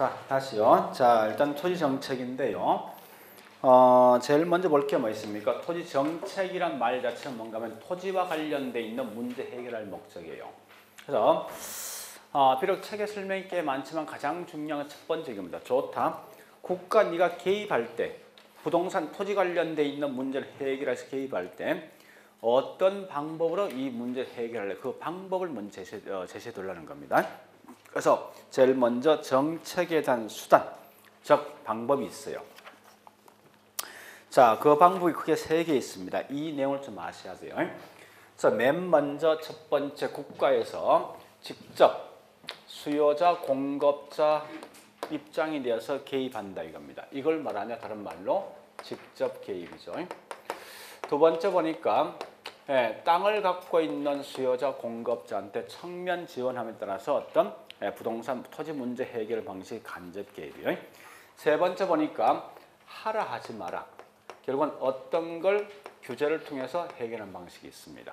자, 다시요. 자, 일단 토지 정책인데요. 제일 먼저 볼 게 뭐 있습니까? 토지 정책이란 말 자체는 뭔가 하면 토지와 관련돼 있는 문제 해결할 목적이에요. 그래서 비록 책에 설명이 꽤 많지만 가장 중요한 첫 번째 겁니다. 좋다. 국가 네가 개입할 때 부동산 토지 관련돼 있는 문제를 해결해서 개입할 때 어떤 방법으로 이 문제를 해결할래? 그 방법을 먼저 제시해 두려는 겁니다. 그래서 제일 먼저 정책에 대한 수단, 즉 방법이 있어요. 자, 그 방법이 크게 3개 있습니다. 이 내용을 좀 아셔야 돼요. 그래서 맨 먼저 첫 번째 국가에서 직접 수요자, 공급자 입장이 되어서 개입한다 이겁니다. 이걸 말하냐 다른 말로 직접 개입이죠. 두 번째 보니까 땅을 갖고 있는 수요자, 공급자한테 청면 지원함에 따라서 어떤 부동산 토지 문제 해결 방식이 간접 개입이에요. 세 번째 보니까 하라 하지 마라. 결국은 어떤 걸 규제를 통해서 해결하는 방식이 있습니다.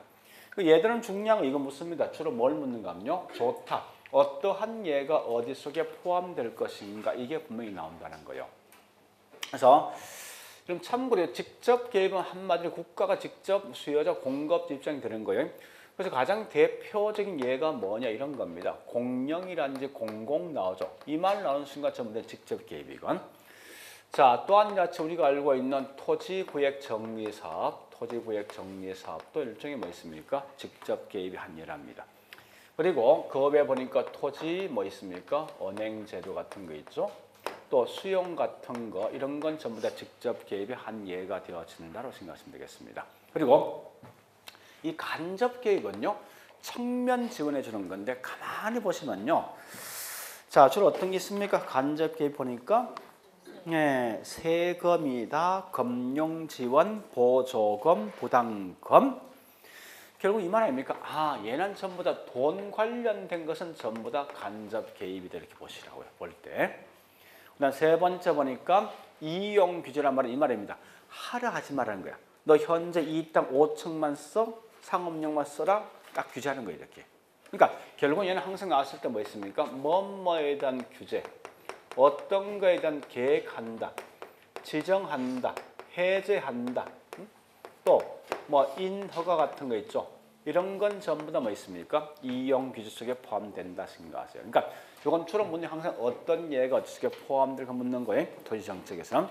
얘들은 중요한 거 이거 묻습니다. 주로 뭘 묻는가 하면요. 좋다. 어떠한 예가 어디 속에 포함될 것인가 이게 분명히 나온다는 거예요. 그래서 그럼 참고로 직접 개입은 한마디로 국가가 직접 수요자 공급자 입장이 되는 거예요. 그래서 가장 대표적인 예가 뭐냐 이런 겁니다. 공영이라든지 공공 나오죠. 이 말 나오는 순간 전부 다 직접 개입이건. 자, 또한 같이 우리가 알고 있는 토지구역 정리사업, 토지구역 정리사업도 일종의 뭐 있습니까? 직접 개입이 한 예랍니다. 그리고 그 외에 보니까 토지 뭐 있습니까? 언행제도 같은 거 있죠. 또 수용 같은 거 이런 건 전부 다 직접 개입이 한 예가 되어진다고 생각하시면 되겠습니다. 그리고 이 간접 개입은요. 측면 지원해 주는 건데 가만히 보시면요. 자, 주로 어떤 게 있습니까? 간접 개입 보니까 세금이다, 금융 지원, 보조금, 부담금. 결국 이 말 아닙니까? 얘는 전부 다 돈 관련된 것은 전부 다 간접 개입이다 이렇게 보시라고요. 볼 때. 그다음 세 번째 보니까 이용 규제란 말은 이 말입니다. 하라 하지 말라는 거야. 너 현재 이 땅 5층만 써, 상업용만 써라. 딱 규제하는 거예요 이렇게. 그러니까 결국 얘는 항상 나왔을 때 뭐 있습니까? 뭐뭐에 대한 규제, 어떤 거에 대한 계획한다, 지정한다, 해제한다, 또 뭐 인허가 같은 거 있죠. 이런 건 전부 다 뭐 있습니까? 이용 규제 속에 포함된다 생각하세요. 그러니까 이건 주로 묻는 항상 어떤 예가 어떻게 포함될까 묻는 거예요. 토지 정책에서.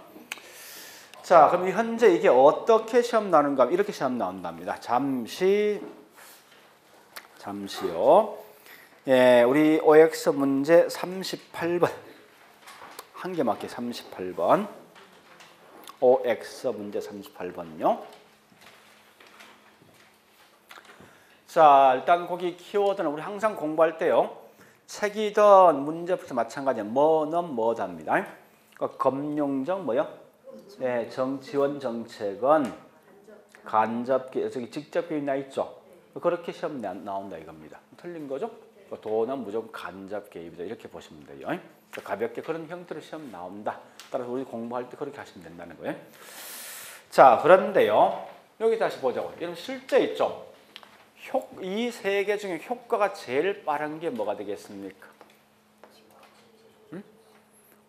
자, 그럼 현재 이게 어떻게 시험 나오는가? 이렇게 시험 나온답니다. 잠시요. 우리 OX 문제 38번. 한 개 맞게 38번. OX 문제 38번요. 자, 일단 거기 키워드는 우리 항상 공부할 때요. 책이든 문제부터 마찬가지예요. 뭐는 뭐답니다. 그러니까 금융정 뭐요? 네, 지원 정책은 간접 저기 직접 개입 나 있죠. 그렇게 시험 나온다 이겁니다. 틀린 거죠? 돈은 무조건 간접 개입이다 이렇게 보시면 돼요. 가볍게 그런 형태로 시험 나온다. 따라서 우리 공부할 때 그렇게 하시면 된다는 거예요. 자, 그런데요. 여기 다시 보자고. 여러분 실제 있죠? 이 세 개 중에 효과가 제일 빠른 게 뭐가 되겠습니까?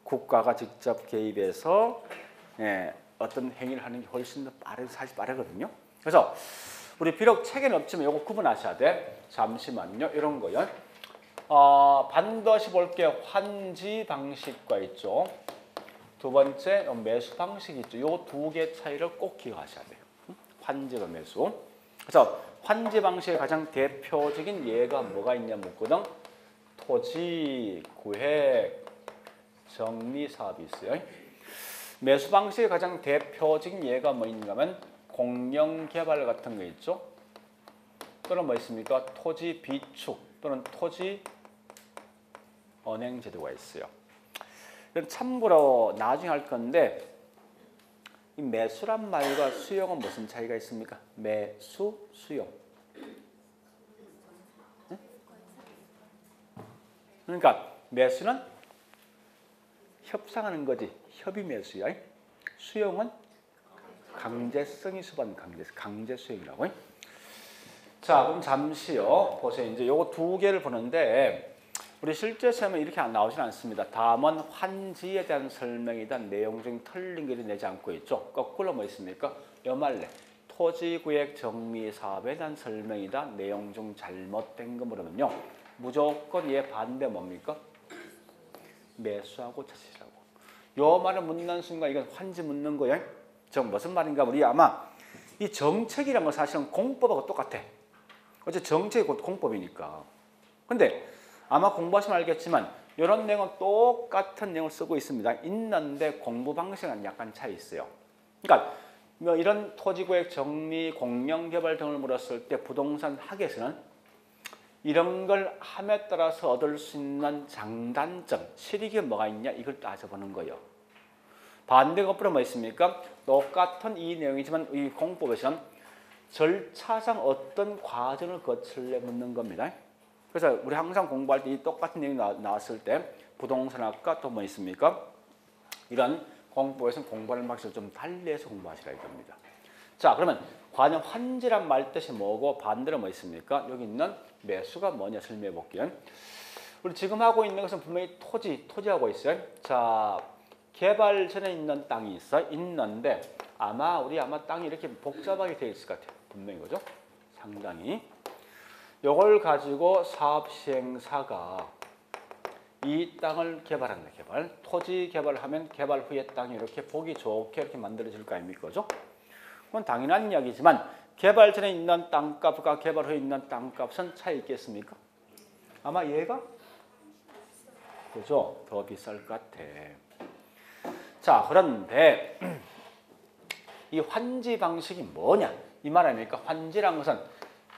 국가가 직접 개입해서 어떤 행위를 하는 게 훨씬 더 사실 빠르거든요. 그래서 우리 비록 책에는 없지만 이거 구분하셔야 돼. 잠시만요. 이런 거요. 반드시 볼 게 환지 방식과 있죠. 두 번째 매수 방식이 있죠. 이 두 개 차이를 꼭 기억하셔야 돼요. 환지와 매수. 그래서 환지 방식의 가장 대표적인 예가 뭐가 있냐 묻거든. 토지 구획 정리 사업이 있어요. 매수 방식의 가장 대표적인 예가 뭐 있는가 하면 공영 개발 같은 거 있죠. 또는 뭐 있습니까? 토지 비축 또는 토지 언행 제도가 있어요. 참고로 나중에 할 건데 이 매수란 말과 수용은 무슨 차이가 있습니까? 매수, 수용. 네? 그러니까 매수는 협상하는 거지. 협의 매수야. 수용은 강제성이 수반 강제 수용이라고. 자, 그럼 잠시요. 보세요. 이제 요거 두 개를 보는데 우리 실제 시험에 이렇게 나오진 않습니다. 다만 환지에 대한 설명이다. 내용 중 틀린 글이 내지 않고 있죠. 거꾸로 뭐 있습니까? 여말래 토지구역 정리 사업에 대한 설명이다. 내용 중 잘못된 거 물으면요. 무조건 얘 반대 뭡니까? 매수하고 차치라고. 요 말을 묻는 순간 이건 환지 묻는 거예요. 저 무슨 말인가? 우리 아마 이 정책이란 건 사실은 공법하고 똑같아. 어째 정책이 곧 공법이니까. 근데 아마 공부하시면 알겠지만 이런 내용은 똑같은 내용을 쓰고 있습니다. 있는데 공부 방식은 약간 차이 있어요. 그러니까 뭐 이런 토지구역 정리, 공영개발 등을 물었을 때 부동산 학에서는 이런 걸 함에 따라서 얻을 수 있는 장단점, 실익이 뭐가 있냐 이걸 따져보는 거예요. 반대 거꾸로 뭐 있습니까? 똑같은 이 내용이지만 이 공법에서는 절차상 어떤 과정을 거칠래 묻는 겁니다. 그래서 우리 항상 공부할 때 이 똑같은 내용이 나왔을 때 부동산학과 또 뭐 있습니까? 이런 공법에서는 공부하는 방식을 좀 달리해서 공부하시라 이겁니다. 자, 그러면 과연 환지란 말 뜻이 뭐고 반대로 뭐 있습니까? 여기 있는 매수가 뭐냐 설명해 볼게요. 우리 지금 하고 있는 것은 분명히 토지하고 있어요. 자, 개발 전에 있는 땅이 있어 있는데 우리 땅이 이렇게 복잡하게 되어 있을 것 같아요. 분명히 그죠? 상당히. 요걸 가지고 사업 시행사가 이 땅을 개발한다. 토지 개발하면 개발 후에 땅이 이렇게 보기 좋게 이렇게 만들어질 거 아닙니까? 그죠? 그건 당연한 이야기지만 개발 전에 있는 땅값과 개발 후에 있는 땅값은 차이 있겠습니까? 아마 얘가 그죠? 더 비쌀 것 같아. 자, 그런데 이 환지 방식이 뭐냐? 이 말 아닙니까? 환지란 것은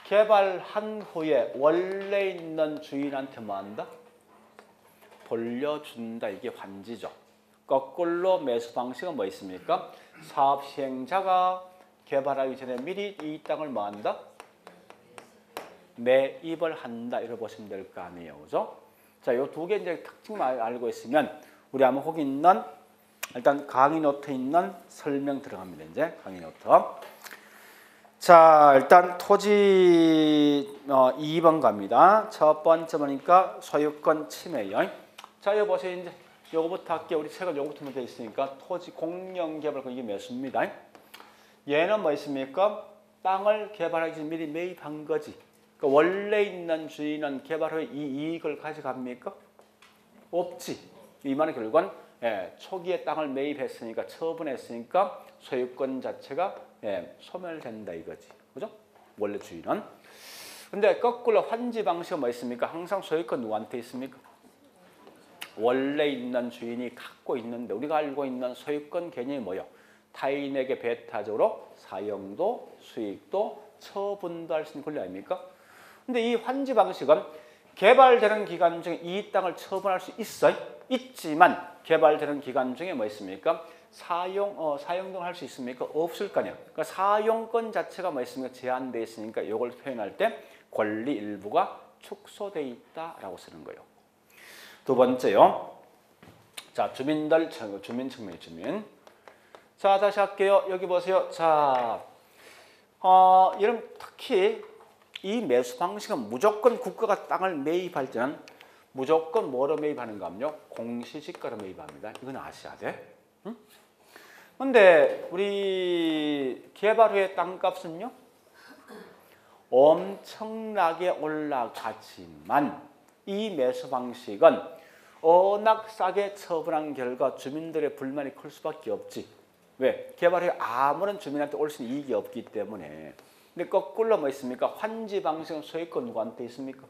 개발한 후에 원래 있는 주인한테 뭐 한다? 돌려준다. 이게 환지죠. 거꾸로 매수 방식은 뭐 있습니까? 사업 시행자가 개발하기 전에 미리 이 땅을 뭐 한다? 매입을 한다. 이렇게 보시면 될 거 아니에요. 그죠? 자, 요 두 개 이제 특징만 알고 있으면 우리 아마 거기 있는 일단 강의 노트에 있는 설명 들어갑니다. 이제 강의 노트. 자, 일단 토지 2번 갑니다. 첫 번째 보니까 소유권 침해요. 자, 여기 보세요. 이제 요거부터 할게요. 우리 책은 요거부터 되어 있으니까 토지 공영개발 이게 매수입니다. 얘는 뭐 있습니까? 땅을 개발하기 전에 미리 매입한 거지. 그러니까 원래 있는 주인은 개발 후에 이 이익을 가져갑니까? 없지. 이 말은 결국은 초기에 땅을 매입했으니까 처분했으니까 소유권 자체가 소멸된다 이거지. 그죠? 원래 주인은. 근데 거꾸로 환지 방식은 뭐 있습니까? 항상 소유권 누구한테 있습니까? 원래 있는 주인이 갖고 있는데 우리가 알고 있는 소유권 개념이 뭐예요? 타인에게 배타적으로 사용도, 수익도, 처분도 할 수 있는 권리 아닙니까? 근데 이 환지 방식은 개발되는 기간 중에 이 땅을 처분할 수 있어요. 있지만 개발되는 기간 중에 뭐 있습니까? 사용 등을 할 수 있습니까? 없을 거 아니에요. 그러니까 사용권 자체가 뭐 있습니까? 제한되어 있으니까 이걸 표현할 때 권리 일부가 축소되어 있다라고 쓰는 거예요. 두 번째요. 자, 주민 측면의 주민. 자, 다시 할게요. 여기 보세요. 자, 이런 특히 이 매수 방식은 무조건 국가가 땅을 매입할 때는 무조건 뭐로 매입하는가 하면요. 공시지가로 매입합니다. 이건 아셔야 돼. 응? 근데 우리 개발 후에 땅값은요. 엄청나게 올라가지만 이 매수 방식은 워낙 싸게 처분한 결과 주민들의 불만이 클 수밖에 없지. 왜? 개발 후에 아무런 주민한테 올 수 있는 이익이 없기 때문에. 근데 거꾸로 뭐 있습니까? 환지 방식은 소유권 누구한테 있습니까?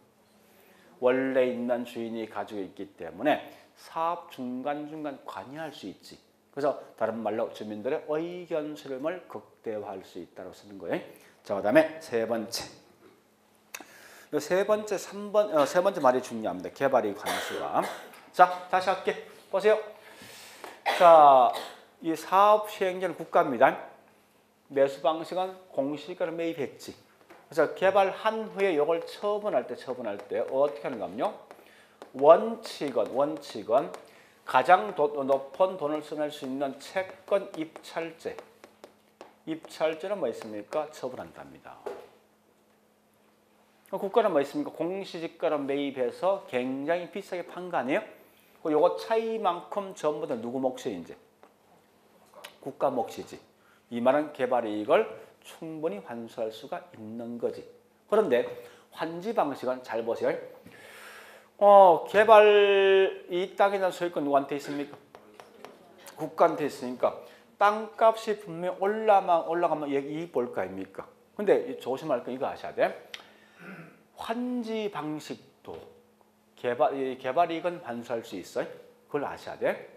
원래 있는 주인이 가지고 있기 때문에 사업 중간중간 관여할 수 있지. 그래서 다른 말로 주민들의 의견 수렴을 극대화할 수 있다고 쓰는 거예요. 자, 그다음에 세 번째. 이 세 번째 말이 중요합니다. 개발의 관수가. 자, 다시 할게. 보세요. 자, 이 사업 시행자는 국가입니다. 매수 방식은 공시지가로 매입했지. 그래서 개발한 후에 이걸 처분할 때 어떻게 하는가 하면요. 원칙은 가장 높은 돈을 써낼 수 있는 채권 입찰제. 입찰제는 뭐 있습니까? 처분한답니다. 국가는 뭐 있습니까? 공시지가로 매입해서 굉장히 비싸게 판 거 아니에요? 요거 차이만큼 전부 다 누구 몫이에요, 이제? 국가 몫이지. 이 말은 개발이익을 충분히 환수할 수가 있는 거지. 그런데 환지 방식은 잘 보세요. 개발 이 땅에 대한 소유권 누구한테 있습니까? 국가한테 있으니까 땅값이 분명히 올라가면 이익 볼 거 아닙니까? 근데 조심할 거 이거 아셔야 돼. 환지 방식도 개발이익은 환수할 수 있어요. 그걸 아셔야 돼.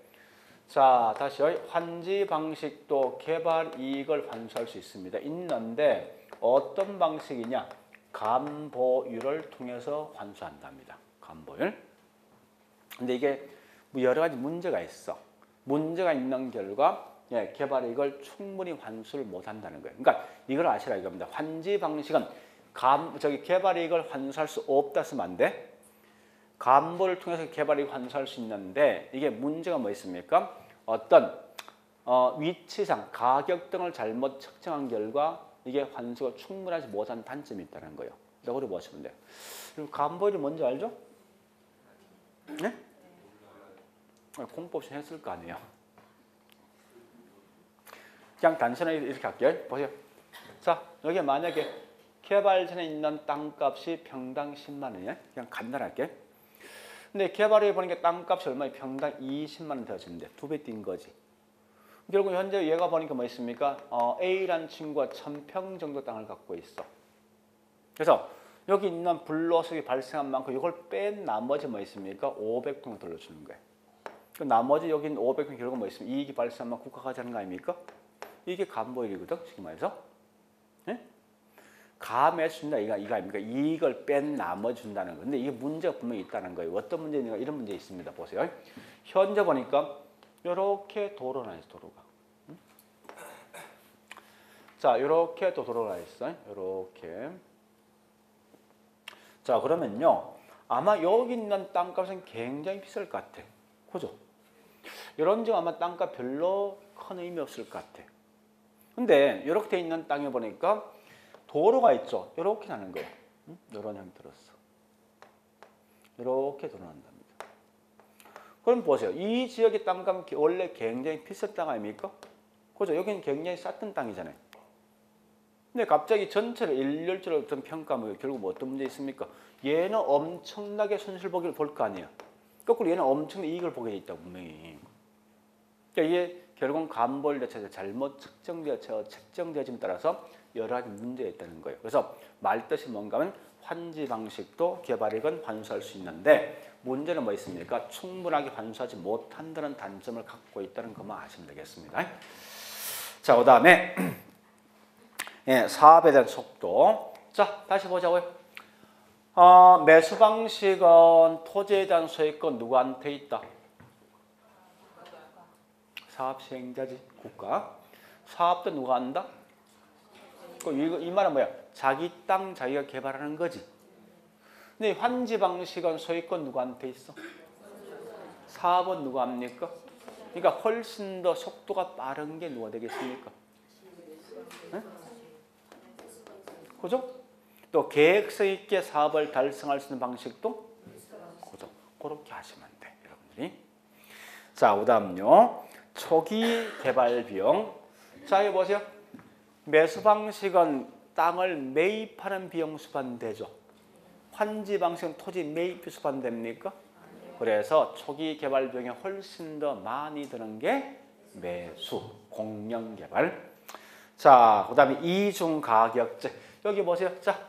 자, 다시요. 환지 방식도 개발이익을 환수할 수 있습니다. 있는데 어떤 방식이냐? 감보율을 통해서 환수한답니다. 감보율. 근데 이게 여러 가지 문제가 있어. 문제가 있는 결과 개발이익을 충분히 환수를 못한다는 거예요. 그러니까 이걸 아시라 이겁니다. 환지 방식은 개발이익을 환수할 수 없다 쓰면 안 돼. 감보를 통해서 개발이익 환수할 수 있는데 이게 문제가 뭐 있습니까? 어떤 위치상 가격 등을 잘못 측정한 결과 이게 환수가 충분하지 못한 단점이 있다는 거예요. 이렇게 보시면 돼요. 그럼 감보율이 뭔지 알죠? 네? 공법 시험 했을 거 아니에요. 그냥 단순하게 이렇게 할게요. 보세요. 자, 여기 만약에 개발 전에 있는 땅값이 평당 10만 원이에요. 그냥 간단하게. 근데 개발에 보니까 땅값이 얼마에 평당 20만 원 되어지는데 2배 뛴 거지. 결국 현재 얘가 보니까 뭐 있습니까? A라는 친구가 1000평 정도 땅을 갖고 있어. 그래서 여기 있는 불로소득이 발생한 만큼 이걸 뺀 나머지 뭐 있습니까? 500평을 돌려주는 거예요. 그 나머지 여기 있는 500평 결국 뭐 있습니까? 이익이 발생한 만큼 국가가 하자는 거 아닙니까? 이게 감보율이거든, 지금 말해서. 네? 감해 준다 이거 아닙니까? 이익을 뺀 나머지 준다는 거. 근데 이게 문제가 분명히 있다는 거예요. 어떤 문제인가 이런 문제 있습니다. 보세요. 현재 보니까 이렇게 도로나 있어, 도로가. 자, 이렇게 또 도로가 있어요. 이렇게. 자, 그러면요. 아마 여기 있는 땅값은 굉장히 비쌀 것 같아. 그죠? 이런 점 아마 땅값 별로 큰 의미 없을 것 같아. 근데 이렇게 돼 있는 땅에 보니까 도로가 있죠. 이렇게 나는 거예요. 이런 형태로서. 이렇게 도로난답니다. 그럼 보세요. 이 지역의 땅값 원래 굉장히 비싼 땅 아닙니까? 그죠? 여기는 굉장히 쌌던 땅이잖아요. 근데 갑자기 전체를 일률적으로 어떤 평가하면 결국 뭐 어떤 문제 있습니까? 얘는 엄청나게 손실 보기를 볼 거 아니에요. 거꾸로 얘는 엄청난 이익을 보게 돼 있다 분명히. 그러니까 이게 결국은 감보율 자체가 잘못 책정되어짐에 따라서 여러 가지 문제가 있다는 거예요. 그래서 말뜻이 뭔가 하면 환지 방식도 개발이익은 환수할 수 있는데 문제는 뭐 있습니까? 충분하게 환수하지 못한다는 단점을 갖고 있다는 것만 아시면 되겠습니다. 자, 그 다음에 사업에 대한 속도. 자, 다시 보자고요. 매수 방식은 토지에 대한 소유권 누구한테 있다? 사업 시행자지, 국가. 사업도 누가 한다? 이 말은 뭐야? 자기 땅 자기가 개발하는 거지. 근데 환지 방식은 소유권 누구한테 있어? 사업은 누가 합니까? 그러니까 훨씬 더 속도가 빠른 게 누가 되겠습니까? 네? 그죠? 또 계획성 있게 사업을 달성할 수 있는 방식도 그죠? 그렇게 하시면 돼, 여러분들이. 자, 그다음요. 초기 개발 비용. 자, 여기 보세요. 매수 방식은 땅을 매입하는 비용 수반되죠. 환지 방식은 토지 매입비 수반됩니까? 그래서 초기 개발 비용이 훨씬 더 많이 드는 게 매수, 공영 개발. 자, 그다음에 이중 가격제. 여기 보세요. 자,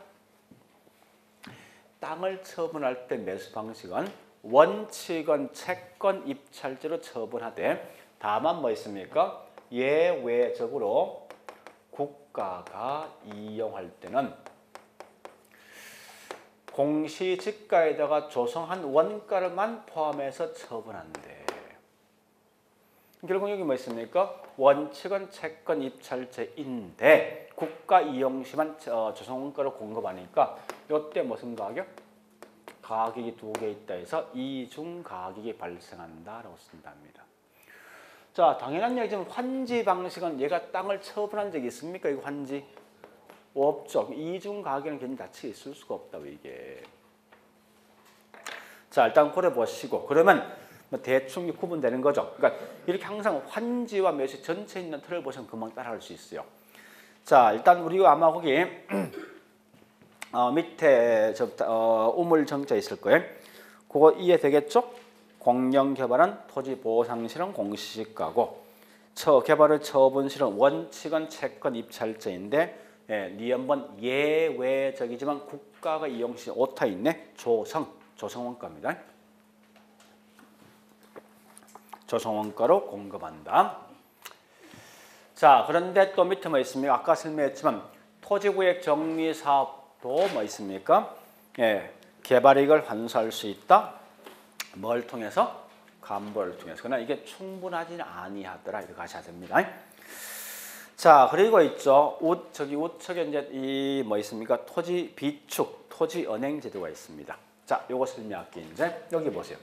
땅을 처분할 때 매수 방식은 원칙은 채권 입찰제로 처분하되 다만 뭐 있습니까? 예외적으로 국가가 이용할 때는 공시지가에다가 조성한 원가를만 포함해서 처분한대. 결국 여기 뭐 있습니까? 원칙은 채권 입찰제인데 국가 이용시만 조성 원가를 공급하니까 이때 무슨 가격? 가격이 두 개 있다 해서 이중 가격이 발생한다라고 쓴답니다. 자, 당연한 얘기지만 환지 방식은 얘가 땅을 처분한 적이 있습니까? 이거 환지 없죠. 이중 가격은 개념 자체가 있을 수가 없다고 이게. 자, 일단 그래 보시고 그러면 뭐 대충 구분되는 거죠. 그러니까 이렇게 항상 환지와 매수 전체에 있는 틀을 보시면 금방 따라할 수 있어요. 자, 일단 우리가 아마 거기 밑에 우물 정자 있을 거예요. 그거 이해 되겠죠? 공영 개발은 토지 보상실은 공시지가고 개발의 처분실은 원칙은 채권 입찰제인데 니은번 예외적이지만 국가가 이용시 오타 있네. 조성원가입니다. 조성원가로 공급한다. 자, 그런데 또 밑에 뭐 있습니까? 아까 설명했지만 토지구역 정리 사업도 뭐 있습니까? 개발이익을 환수할 수 있다. 뭘 통해서? 감보를 통해서. 그러나 이게 충분하지는 아니하더라. 이렇게 하셔야 됩니다. 자, 그리고 있죠. 우측에 이제 이 뭐 있습니까? 토지 비축, 토지 은행 제도가 있습니다. 자, 요거 설명할게요. 이제 여기 보세요.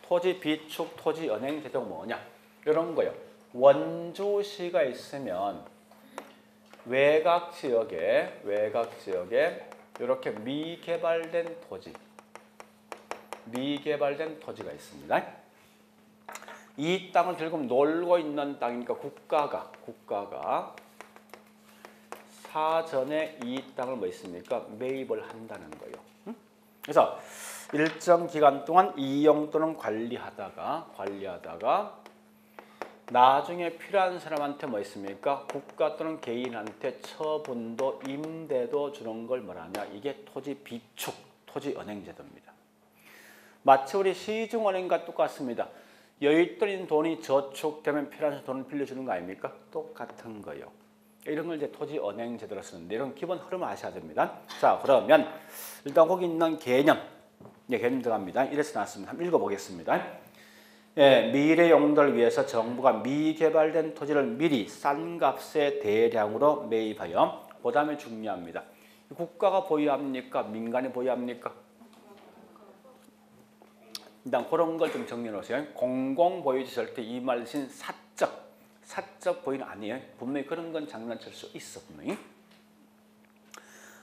토지 비축, 토지 은행 제도가 뭐냐? 이런 거요. 원주시가 있으면 외곽 지역에 이렇게 미개발된 토지가 있습니다. 이 땅을 들고 놀고 있는 땅이니까 국가가 사전에 이 땅을 뭐 있습니까? 매입을 한다는 거예요. 그래서 일정 기간 동안 이용 또는 관리하다가 나중에 필요한 사람한테 뭐 있습니까? 국가 또는 개인한테 처분도 임대도 주는 걸 뭐라냐? 이게 토지 비축, 토지 은행 제도입니다. 마치 우리 시중은행과 똑같습니다. 여윳돈 있는 돈이 저축되면 필요한 사람 돈을 빌려주는 거 아닙니까? 똑같은 거예요. 이런 걸 이제 토지 은행 제도로 쓰는데 이런 기본 흐름을 아셔야 됩니다. 자, 그러면 일단 거기 있는 개념 들어갑니다. 이래서 나왔습니다. 한번 읽어보겠습니다. 미래 용도를 위해서 정부가 미개발된 토지를 미리 싼 값에 대량으로 매입하여 그 다음에 중요합니다. 국가가 보유합니까? 민간이 보유합니까? 일단 그런 걸 좀 정리해 놓으세요. 공공보유지 절대 이 말신 사적 보유는 아니에요. 분명히 그런 건 장난칠 수 있어. 분명히.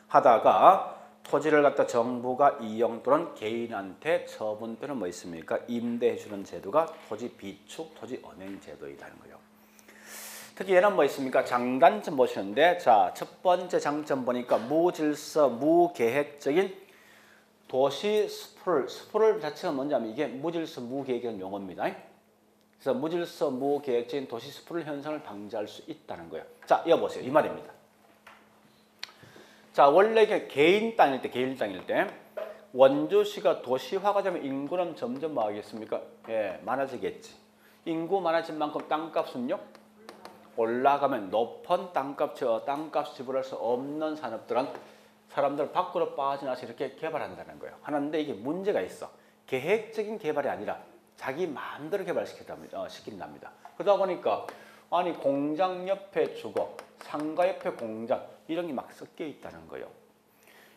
하다가 토지를 갖다 정부가 이용 또는 개인한테 처분 또는 뭐 있습니까? 임대해 주는 제도가 토지 비축, 토지 은행 제도이라는 거예요. 특히 얘는 뭐 있습니까? 장단점 보시는데 자, 첫 번째 장점 보니까 무질서, 무계획적인 도시 스프롤 자체가 뭔냐면 이게 무질서, 무계획적인 용어입니다. 그래서 무질서, 무계획적인 도시 스프롤 현상을 방지할 수 있다는 거예요. 자, 이거 보세요. 이 말입니다. 자, 원래 이게 개인 땅일 때 원주시가 도시화가 되면 인구는 점점 뭐 하겠습니까? 많아지겠지. 인구 많아진 만큼 땅값은요? 올라가면 높은 땅값 지불할 수 없는 산업들은 사람들 밖으로 빠져나서 이렇게 개발한다는 거예요. 하는데 이게 문제가 있어. 계획적인 개발이 아니라 자기 마음대로 시킨답니다. 그러다 보니까 아니 공장 옆에 주거, 상가 옆에 공장 이런 게 막 섞여 있다는 거예요.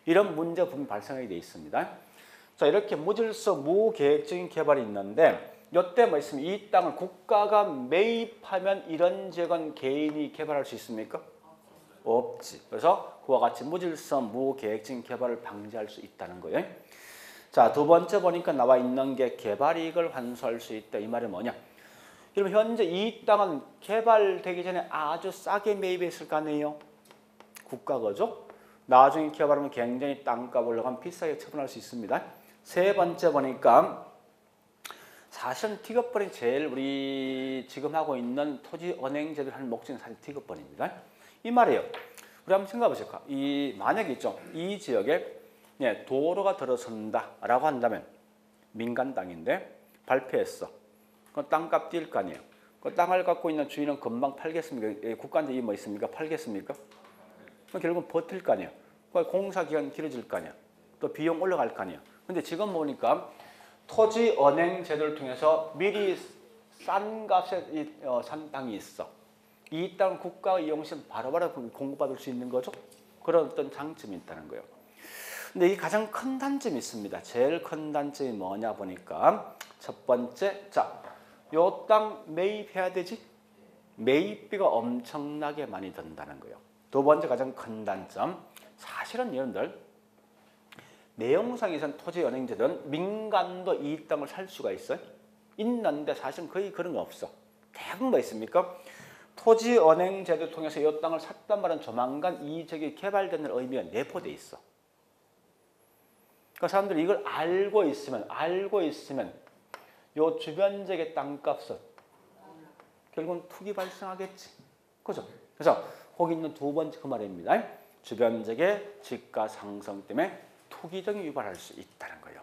이런 문제가 분명히 발생하게 돼 있습니다. 자, 이렇게 무질서 무계획적인 개발이 있는데 이때 뭐 있으면 이 땅을 국가가 매입하면 이런 지역은 개인이 개발할 수 있습니까? 없지. 그래서 그와 같이 무질서 무계획적인 개발을 방지할 수 있다는 거예요. 자, 두 번째 보니까 나와 있는 게 개발이익을 환수할 수 있다. 이 말이 뭐냐? 여러분 현재 이 땅은 개발되기 전에 아주 싸게 매입했을 거 아니에요? 국가거죠? 나중에 개발하면 굉장히 땅값 올라가면 비싸게 처분할 수 있습니다. 세 번째 보니까 사실은 티격번이 제일 우리 지금 하고 있는 토지 은행제도를 하는 목적은 사실 티격번입니다. 이 말이에요. 우리 한번 생각해 보실까? 만약에 있죠. 이 지역에 도로가 들어선다라고 한다면 민간 땅인데 발표했어. 그 땅값 뛸 거 아니에요. 그 땅을 갖고 있는 주인은 금방 팔겠습니까? 국가한테 뭐 있습니까? 팔겠습니까? 결국은 버틸 거 아니에요. 공사 기간 길어질 거 아니에요. 또 비용 올라갈 거 아니에요. 근데 지금 보니까 토지 은행 제도를 통해서 미리 싼 값에 산 땅이 있어. 이 땅 국가 이용시면 바로바로 공급받을 수 있는 거죠. 그런 어떤 장점이 있다는 거예요. 근데 이 가장 큰 단점이 있습니다. 제일 큰 단점이 뭐냐 보니까 첫 번째, 자, 요 땅 매입해야 되지? 매입비가 엄청나게 많이 든다는 거예요. 두 번째 가장 큰 단점. 사실은 여러분들 내용상에서는 토지언행제도는 민간도 이 땅을 살 수가 있어요. 있는데 사실은 거의 그런 거 없어. 대부분 뭐 있습니까? 토지언행제도 통해서 이 땅을 샀단 말은 조만간 이 지역이 개발되는 의미가 내포돼 있어. 그러니까 사람들이 이걸 알고 있으면 요 주변 지역의 땅값은 결국은 투기 발생하겠지. 그죠? 그래서 거기 있는 두 번째 그 말입니다. 주변 지역의 집가 상승 때문에 투기적인 유발할 수 있다는 거예요.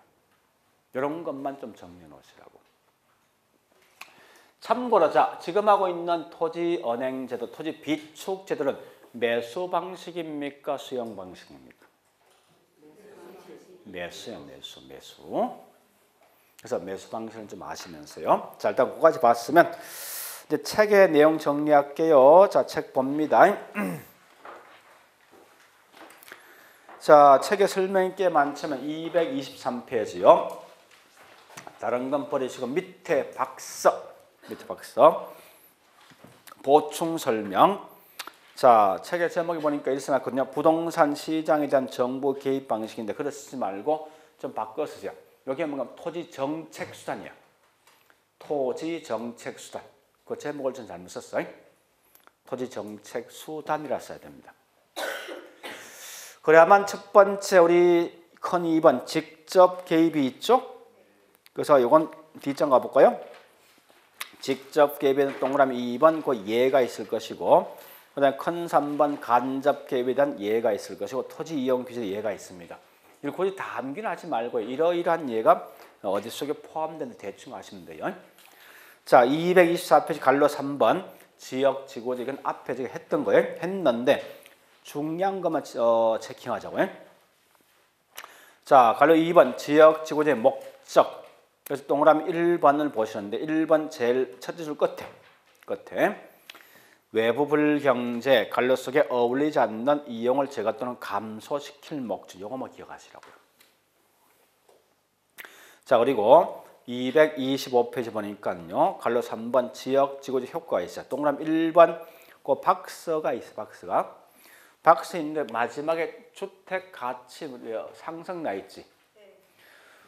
이런 것만 좀 정리해 놓으시라고. 참고로 자, 지금 하고 있는 토지 언행제도, 토지 비축제도는 매수 방식입니까? 수용 방식입니까? 매수예요, 매수. 그래서 매수 방식을 좀 아시면서요. 자, 일단 그거까지 봤으면 이제 책의 내용 정리할게요. 자, 책 봅니다. 자, 책의 설명이 꽤 많지만 223페이지요. 다른 건 버리시고 밑에 박서. 보충 설명. 자, 책의 제목이 보니까 이렇게 나왔거든요. 부동산 시장에 대한 정부 개입 방식인데 그렇게 쓰지 말고 좀 바꿔 쓰세요. 여기에 뭔가 토지 정책 수단이야. 토지 정책 수단. 그 제목을 좀 잘못 썼어요. 토지 정책 수단이라 써야 됩니다. 그래야만 첫 번째 우리 큰 2번 직접 개입이 있죠. 그래서 이건 뒷장 가볼까요? 직접 개입에는 동그라미 2번 그 예가 있을 것이고, 그 다음에 큰 3번 간접 개입에 대한 예가 있을 것이고, 토지 이용 규제 예가 있습니다. 이걸 굳이 다 암기는 하지 말고 이러이러한 예가 어디 속에 포함되는지 대충 아시면 돼요. 자, 224페이지 갈로 3번 지역 지구제. 이건 앞에 제가 했던 거예요. 했는데 중요한 것만 체킹하자고요. 자, 갈로 2번 지역 지구제 목적. 그래서 동그라미 1번을 보시는데 1번 제일 첫째 줄 끝에 외부 불경제 갈로 속에 어울리지 않는 이용을 제거 또는 감소시킬 목적. 요거만 기억하시라고요. 자, 그리고 225페이지 보니까요. 갈로 3번 지역 지구제 효과가 있어요. 동그라미 1번 그 박스가 있어요. 박스 있는데 마지막에 주택 가치 상승 나 있지.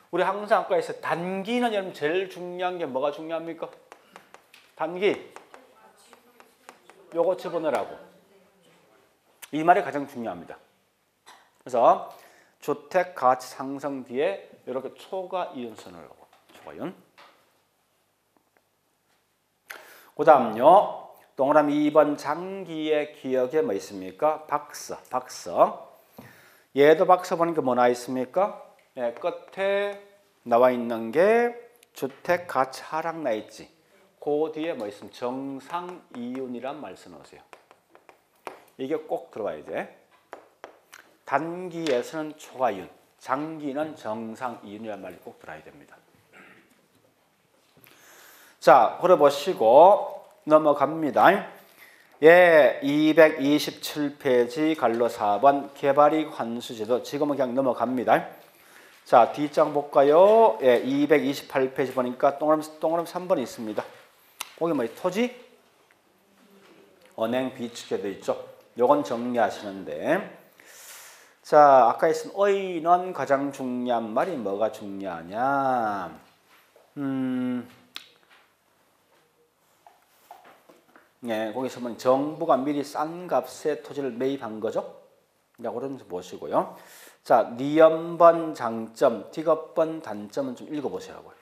우리 항상 아까 했어요. 단기는 여러분 제일 중요한 게 뭐가 중요합니까? 단기. 요거 집어넣으라고. 이 말이 가장 중요합니다. 그래서 주택 가치 상승 뒤에 이렇게 초과 이윤선을 하고. 초과이윤. 그 다음요. 동그라미 2번 장기의 기억에 뭐 있습니까? 박서. 얘도 박서 보니까 뭐 나와 있습니까? 네, 끝에 나와 있는 게 주택 가치 하락 나 있지. 그 뒤에 뭐 있으면 정상 이윤이란 말 써놓으세요. 이게 꼭 들어와야 돼. 단기에서는 초과이윤, 장기는 정상 이윤이란 말이 꼭 들어야 됩니다. 자, 그래 보시고 넘어갑니다. 예, 227페이지 갈로 4번 개발이익 환수제도. 지금은 그냥 넘어갑니다. 자, 뒷장 볼까요? 예, 228페이지 보니까 동그라미 3번이 있습니다. 거기 뭐 토지 언행 비축제도 있죠. 요건 정리하시는데, 자, 아까 했은 의는 가장 중요한 말이 뭐가 중요하냐? 네, 거기서 보면 정부가 미리 싼 값에 토지를 매입한 거죠. 자, 그런 거 보시고요. 자, 니은번 장점, 디귿번 단점은 좀 읽어보시라고요.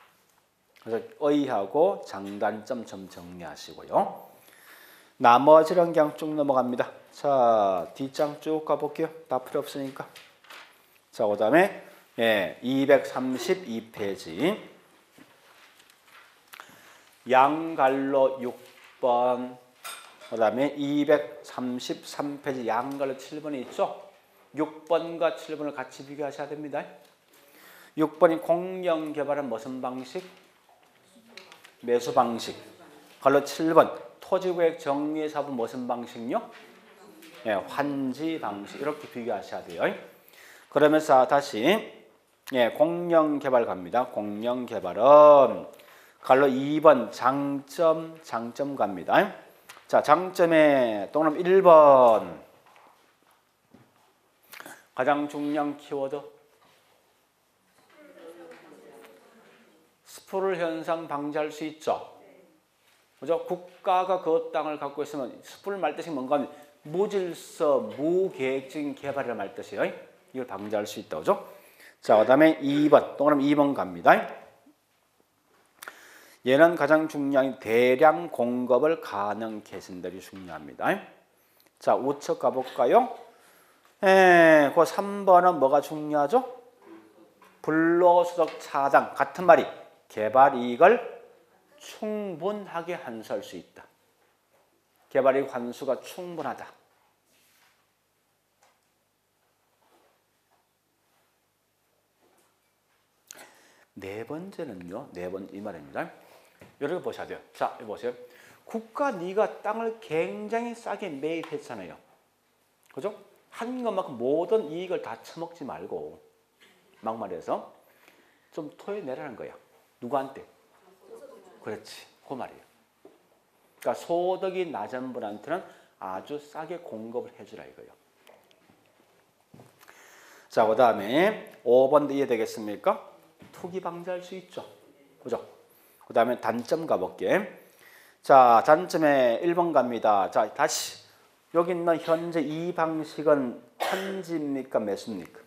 그래서 의하고 장단점 좀 정리하시고요. 나머지는 그냥 쭉 넘어갑니다. 자, 뒷장 쭉 가볼게요. 다 필요 없으니까. 자, 그 다음에 232페이지 양갈로 6번, 그 다음에 233페이지 양갈로 7번이 있죠. 6번과 7번을 같이 비교하셔야 됩니다. 6번이 공영개발은 무슨 방식? 매수 방식. 갈로 7번 토지구역 정리사업은 무슨 방식요? 네, 환지 방식. 이렇게 비교하셔야 돼요. 그러면서 다시 공영개발 갑니다. 공영개발은 갈로 2번 장점 갑니다. 자, 장점에 동그라미 1번 가장 중요한 키워드. 스프를 현상 방지할 수 있죠. 그죠? 국가가 그 땅을 갖고 있으면 스프를 말 뜻이 뭔가 하면 무질서, 무계획적인 개발이라 말 뜻이에요. 이걸 방지할 수 있다. 그죠? 자, 그 다음에 2번. 동그라미 2번 갑니다. 얘는 가장 중요한 대량 공급을 가능케 해준다리 중요합니다. 자, 우측 가볼까요? 그 3번은 뭐가 중요하죠? 불로소득 차당. 같은 말이 개발 이익을 충분하게 환수할 수 있다. 개발 이익 환수가 충분하다. 네 번째는요. 네 번째 이 말입니다. 여러분 보셔야 돼요. 자, 여기 보세요. 국가 네가 땅을 굉장히 싸게 매입했잖아요. 그죠? 한 것만큼 모든 이익을 다 처먹지 말고 막말해서 좀 토해내라는 거야. 누구한테? 그렇지. 그 말이에요. 그러니까 소득이 낮은 분한테는 아주 싸게 공급을 해주라 이거예요. 자, 그 다음에 5번도 이해되겠습니까? 투기 방지할 수 있죠. 그죠? 그 다음에 단점 가볼게. 자, 단점에 1번 갑니다. 자, 다시. 여기 있는 현재 이 방식은 현지입니까? 매수입니까?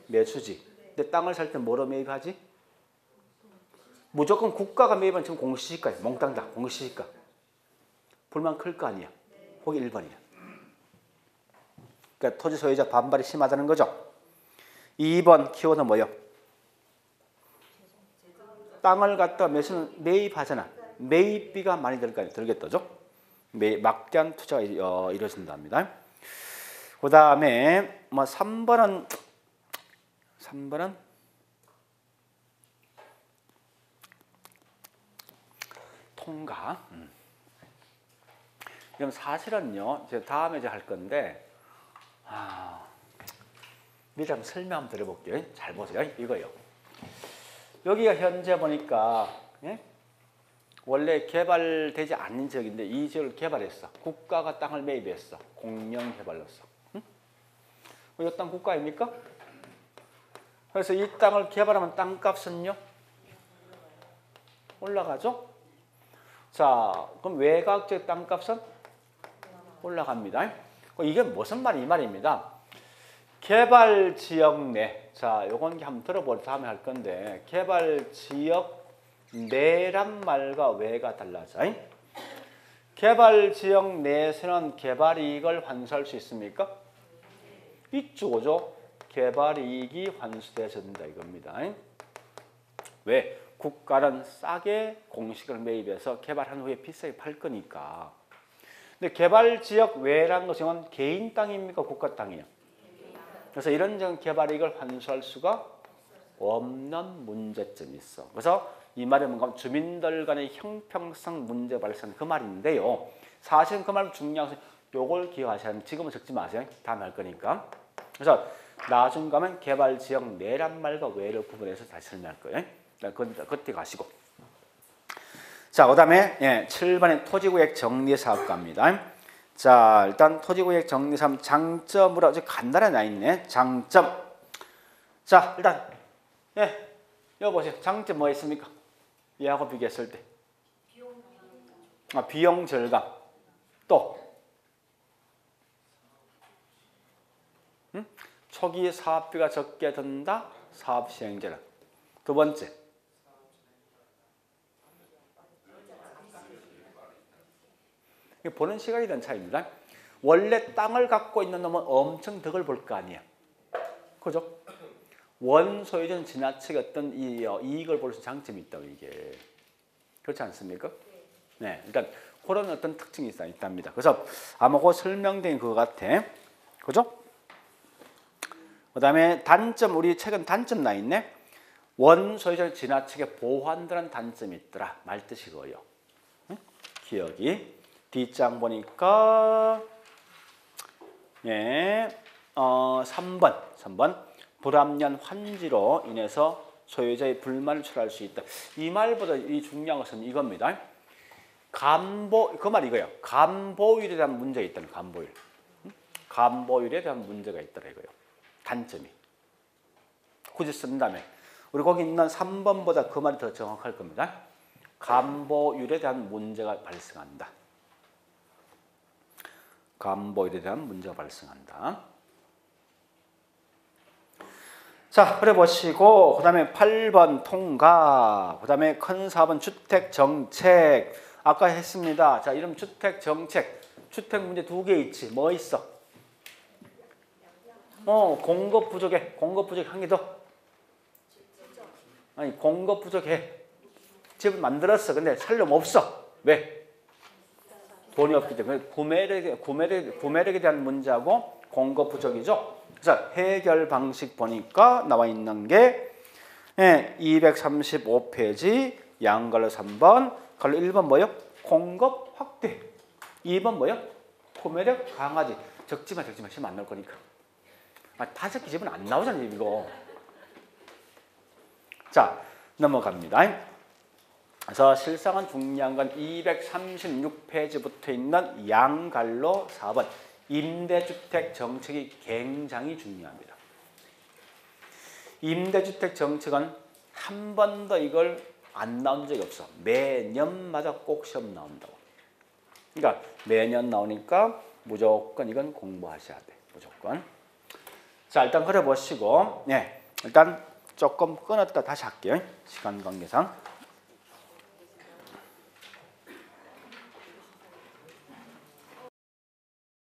매수지. 근데 땅을 살 때 뭐로 매입하지? 무조건 국가가 매입은 지금 공시지가야. 몽땅 다 공시지가. 불만 클 거 아니야. 거기 1번이야. 그러니까 토지 소유자 반발이 심하다는 거죠. 2번 키워드 뭐예요? 땅을 갖다 매입하잖아. 매입비가 많이 들겠죠. 막대한 투자가 이루어진답니다. 그 다음에 뭐 3번은 통과. 그럼 사실은요. 제가 다음에 할 건데 미리 한번 설명 한번 드려볼게요. 잘 보세요. 이거요. 여기가 현재 보니까 원래 개발되지 않는 지역인데 이 지역을 개발했어. 국가가 땅을 매입했어. 공영 개발로서. 이 땅 국가입니까? 그래서 이 땅을 개발하면 땅값은요? 올라가죠? 자, 그럼 외곽지역 땅값은 올라갑니다. 이게 무슨 말이 이 말입니다. 개발 지역 내, 자, 요건 한번 들어볼 다음에 할 건데 개발 지역 내란 말과 외가 달라져. 개발 지역 내에서는 개발 이익을 환수할 수 있습니까? 있죠, 그죠? 개발 이익이 환수되어진다 이겁니다. 왜? 국가는 싸게 공식을 매입해서 개발한 후에 비싸게 팔 거니까. 근데 개발 지역 외라는 것은 개인 땅입니까? 국가 땅이에요? 그래서 이런 개발 이익을 환수할 수가 없는 문제점이 있어. 그래서 이 말이 뭔가 주민들 간의 형평성 문제 발생 그 말인데요. 사실은 그 말 중요한 것은 요걸 기억하셔야 합니다. 지금은 적지 마세요. 다음에 할 거니까. 그래서 나중 가면 개발 지역 내란 말과 외를 구분해서 다시 설명할 거예요. 그때 가시고. 자, 그 다음에 7번에 토지구역 정리사업 갑니다. 자, 일단 토지구역 정리사업 장점으로 아주 간단하게 나 있네. 장점. 자, 일단 여기 보세요. 장점 뭐 있습니까? 얘하고 비교했을 때. 비용 절감. 또 초기 사업비가 적게 든다. 사업 시행자는. 두 번째. 보는 시각에 대한 차이입니다. 원래 땅을 갖고 있는 놈은 엄청 덕을 볼 거 아니야. 그죠? 원소유자는 지나치게 어떤 이익을 볼 수 있는 장점이 있다고 이게. 그렇지 않습니까? 네. 일단 그런 어떤 특징이 있답니다. 그래서 아마 그 설명된 것 같아. 그죠? 그 다음에 단점, 우리 책은 단점 나 있네. 원소유자를 지나치게 보호한다는 단점이 있더라. 말 뜻이고요. 응? 기억이. 뒷장 보니까 3번 불합리한 환지로 인해서 소유자의 불만을 초래할 수 있다. 이 말보다 이 중요한 것은 이겁니다. 그 말 이거예요. 감보율에 대한 문제가 있다는 감보율. 감보율에 대한 문제가 있더라 이거예요. 단점이. 굳이 쓴다면 우리 거기 있는 3번보다 그 말이 더 정확할 겁니다. 간보율에 대한 문제가 발생한다. 간보율에 대한 문제가 발생한다. 자, 그래 보시고 그다음에 8번 통과, 그다음에 큰 4번 주택 정책. 아까 했습니다. 자, 이름 주택 정책. 주택 문제 2개 있지. 뭐 있어? 공급 부족해. 공급 부족해. 한 개 더. 아니, 공급 부족해. 집을 만들었어. 근데 살려면 없어. 왜? 돈이 없기 때문에. 구매력에 대한 문제하고 공급 부족이죠. 자, 해결 방식 보니까 나와 있는 게 235페이지 양갈로 3번, 갈로 1번 뭐요? 공급 확대. 2번 뭐요? 구매력 강화지. 적지마 시험 안 나올 거니까. 다 적기 집은 안 나오잖아요, 이거. 자, 넘어갑니다. 그래서 실상은 중요한 건 236페이지부터 있는 양갈로 4번. 임대주택 정책이 굉장히 중요합니다. 임대주택 정책은 한 번도 이걸 안 나온 적이 없어. 매년마다 꼭 시험 나온다고. 그러니까 매년 나오니까 무조건 이건 공부하셔야 돼. 무조건. 자, 일단 그래 보시고, 일단 조금 끊었다 다시 할게요. 시간 관계상.